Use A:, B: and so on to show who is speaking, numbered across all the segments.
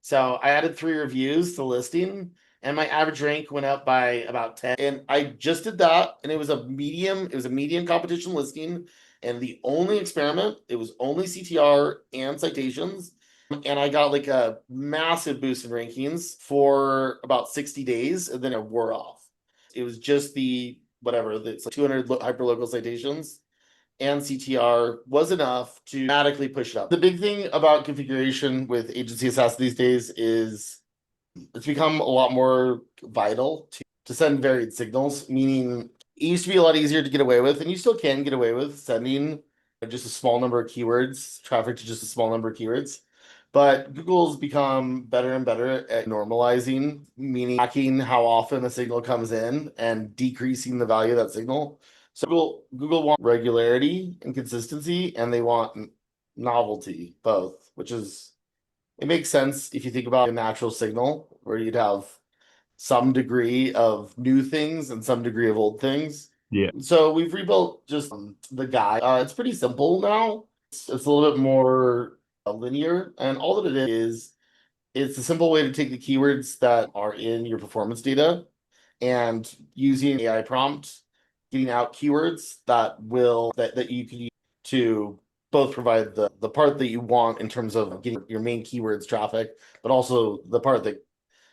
A: So I added 3 reviews to the listing, and my average rank went up by about 10. And I just did that, and it was a medium competition listing. And the only experiment, it was only CTR and citations. And I got like a massive boost in rankings for about 60 days, and then it wore off. It was just the whatever, it's like 200 hyperlocal citations and CTR was enough to dramatically push it up. The big thing about configuration with agency assassin these days is it's become a lot more vital to send varied signals, meaning it used to be a lot easier to get away with, and you still can get away with sending just a small number of keywords, traffic to just a small number of keywords. But Google's become better and better at normalizing, meaning tracking how often a signal comes in and decreasing the value of that signal. So Google wants regularity and consistency, and they want novelty, both, which is it makes sense if you think about a natural signal where you'd have some degree of new things and some degree of old things.
B: Yeah.
A: So we've rebuilt just the guide. It's pretty simple now. It's a little bit more linear, and all that it is, it's a simple way to take the keywords that are in your performance data and using AI prompt, getting out keywords that you can use to both provide the part that you want in terms of getting your main keywords traffic, but also the part that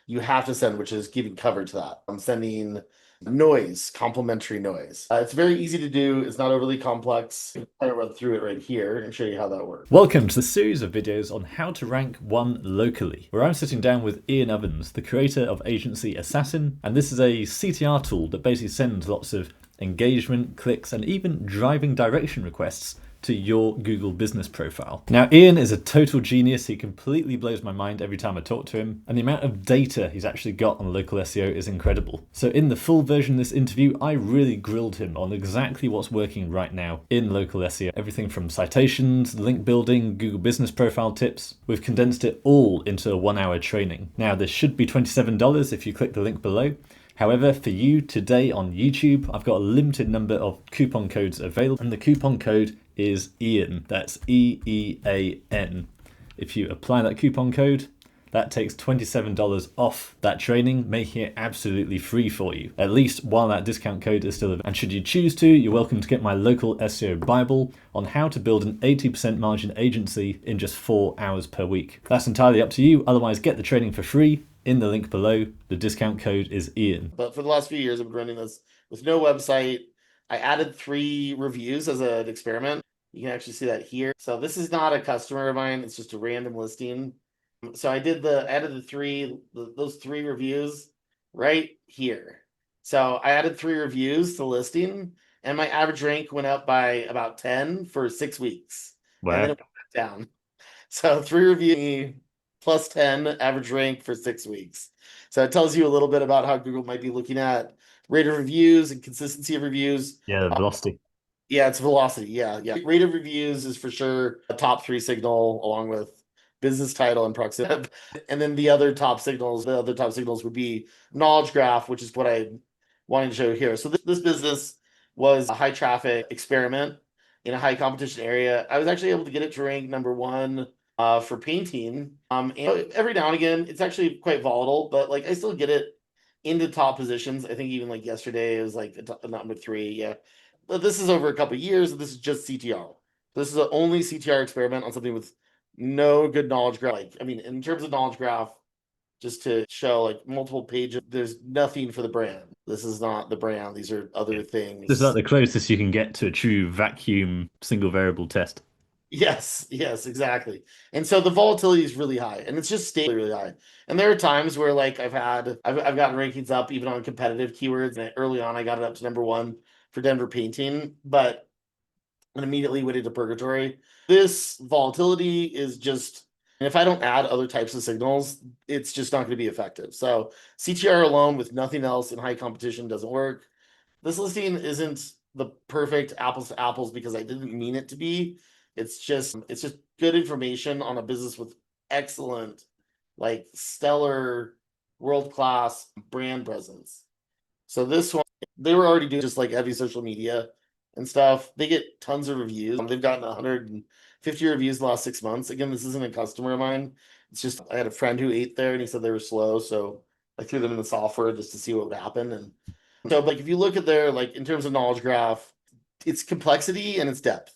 A: you have to send, which is giving cover to that. I'm sending noise, complementary noise. It's very easy to do. It's not overly complex. I'm going to run through it right here and show you how that works.
B: Welcome to the series of videos on how to rank one locally, where I'm sitting down with Ian Ovens, the creator of Agency Assassin, and this is a CTR tool that basically sends lots of engagement, clicks, and even driving direction requests to your Google business profile. Now, Ian is a total genius. He completely blows my mind every time I talk to him, and the amount of data he's actually got on local SEO is incredible. So in the full version of this interview, I really grilled him on exactly what's working right now in local SEO. Everything from citations, link building, Google business profile tips. We've condensed it all into a 1-hour training. Now, this should be $27 if you click the link below. However, for you today on YouTube, I've got a limited number of coupon codes available, and the coupon code is Ian. That's EEAN. If you apply that coupon code, that takes $27 off that training, making it absolutely free for you, at least while that discount code is still available. And should you choose to, you're welcome to get my local SEO Bible on how to build an 80% margin agency in just 4 hours per week. That's entirely up to you. Otherwise, get the training for free in the link below. The discount code is Ian.
A: But for the last few years, I've been running this with no website. I added 3 reviews as an experiment. You can actually see that here. So this is not a customer of mine. It's just a random listing. So I added those 3 reviews right here. So I added 3 reviews to the listing, and my average rank went up by about 10 for 6 weeks. And then
B: Wow.
A: it went back down. So 3 reviews plus 10 average rank for 6 weeks. So it tells you a little bit about how Google might be looking at rate of reviews and consistency of reviews.
B: Yeah, the velocity.
A: Yeah, it's velocity. Yeah, yeah. Rate of reviews is for sure a top 3 signal along with business title and proximity. And then the other top signals would be knowledge graph, which is what I wanted to show here. So this business was a high traffic experiment in a high competition area. I was actually able to get it to rank number 1 for painting. And every now and again, it's actually quite volatile, but like I still get it into top positions. I think even like yesterday it was like number 3. Yeah, but this is over a couple of years. This is just CTR. This is the only CTR experiment on something with no good knowledge graph. Like, I mean, in terms of knowledge graph, just to show like multiple pages, there's nothing for the brand. This is not the brand. These are other
B: This is like
A: things.
B: the closest you can get to a true vacuum single variable test.
A: Yes, yes, exactly. And so the volatility is really high, and it's just stayed really high. And there are times where like I've gotten rankings up even on competitive keywords, and early on I got it up to number 1 for Denver painting, but and immediately went into purgatory. This volatility is just, and if I don't add other types of signals, it's just not going to be effective. So CTR alone with nothing else in high competition doesn't work. This listing isn't the perfect apples to apples because I didn't mean it to be. It's just good information on a business with excellent, like stellar, world-class brand presence. So this one, they were already doing just like heavy social media and stuff. They get tons of reviews. They've gotten 150 reviews the last 6 months. Again, this isn't a customer of mine. It's just I had a friend who ate there and he said they were slow, so I threw them in the software just to see what would happen. And so like if you look at their like in terms of knowledge graph, it's complexity and it's depth.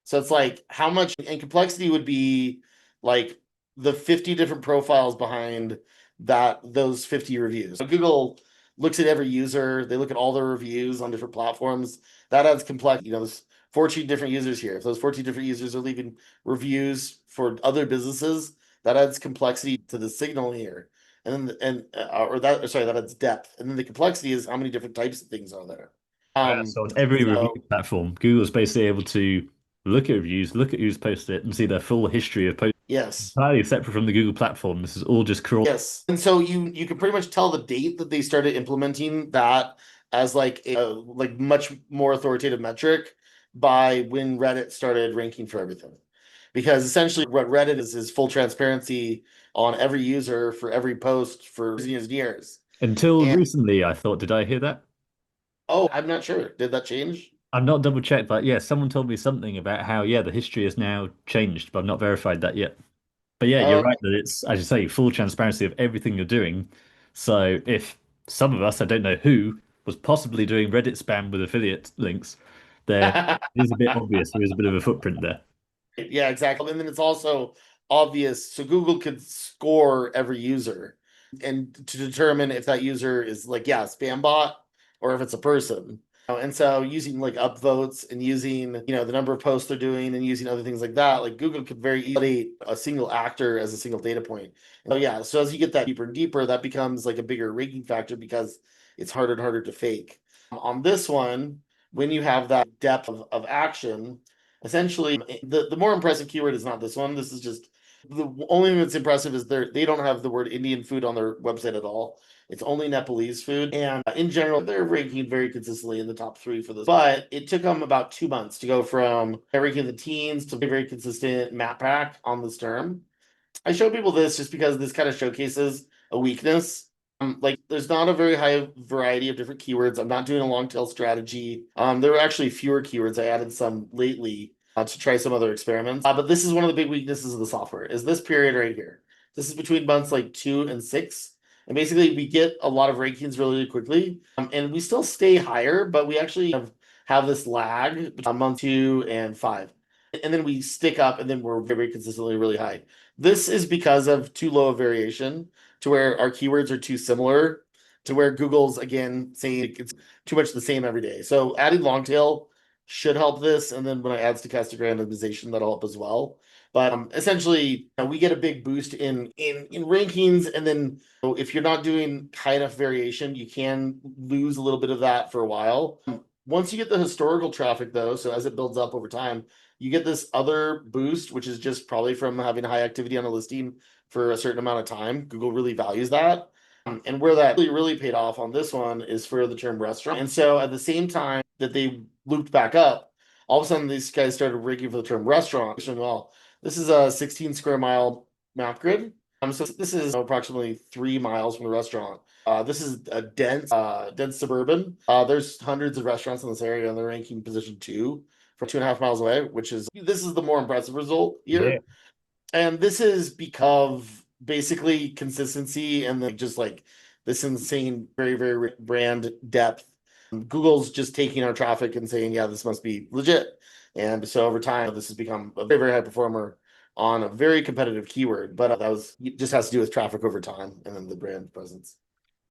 A: So it's like how much and complexity would be like the 50 different profiles behind that those 50 reviews. So Google looks at every user, they look at all their reviews on different platforms. That adds complexity. There's 14 different users here. If those 14 different users are leaving reviews for other businesses, that adds complexity to the signal here. And then or that sorry, that adds depth. And then the complexity is how many different types of things are there.
B: So on every review
A: So
B: platform, Google's basically able to look at reviews, look at who's posted it, and see their full history of posts
A: yes.
B: entirely separate from the Google platform. This is all just crawl.
A: Yes. And so you can pretty much tell the date that they started implementing that as like a like much more authoritative metric by when Reddit started ranking for everything. Because essentially what Reddit is full transparency on every user for every post for years and years.
B: Until
A: And
B: recently, I thought, did I hear that?
A: oh, I'm not sure. Did that change?
B: I've not double checked, but yeah, someone told me something about how, yeah, the history has now changed, but I've not verified that yet. But yeah, you're
A: Oh,
B: right that it's, as you say, full transparency of everything you're doing. So if some of us, I don't know who, was possibly doing Reddit spam with affiliate links, there is a bit obvious. There is a bit of a footprint there.
A: yeah, exactly. And then it's also obvious. So Google could score every user and to determine if that user is like, yeah, spam bot or if it's a person. And so using like upvotes and using, the number of posts they're doing and using other things like that, like Google could very easily a single actor as a single data point. So yeah, so as you get that deeper and deeper, that becomes like a bigger ranking factor because it's harder and harder to fake. On this one, when you have that depth of action, essentially the more impressive keyword is not this one. This is just the only thing that's impressive is they don't have the word Indian food on their website at all. It's only Nepalese food, and in general, they're ranking very consistently in the top three for this. But it took them about 2 months to go from ranking the teens to very consistent map pack on this term. I show people this just because this kind of showcases a weakness. Like there's not a very high variety of different keywords. I'm not doing a long tail strategy. There were actually fewer keywords. I added some lately to try some other experiments. But this is one of the big weaknesses of the software is this period right here. This is between months like 2 and 6. And basically we get a lot of rankings really quickly. And we still stay higher, but we actually have this lag between month 2 and 5. And then we stick up and then we're very consistently really high. This is because of too low a variation to where our keywords are too similar to where Google's again saying it's too much the same every day. So adding long tail should help this. And then when I add stochastic randomization, that'll help as well. But essentially, we get a big boost in rankings, and then if you're not doing high enough variation, you can lose a little bit of that for a while. Once you get the historical traffic, though, so as it builds up over time, you get this other boost, which is just probably from having high activity on a listing for a certain amount of time. Google really values that. And where that really paid off on this one is for the term restaurant. And so at the same time that they looped back up, all of a sudden these guys started ranking for the term restaurant. Well, this is a 16 square mile map grid. So this is approximately 3 miles from the restaurant. This is a dense suburban. There's hundreds of restaurants in this area, and they're ranking position 2 from 2.5 miles away, this is the more impressive result here.
B: Yeah.
A: And this is because basically consistency and just like this insane, very, very brand depth. Google's just taking our traffic and saying, yeah, this must be legit. And so over time, this has become a very, very high performer on a very competitive keyword. But that was just has to do with traffic over time and then the brand presence.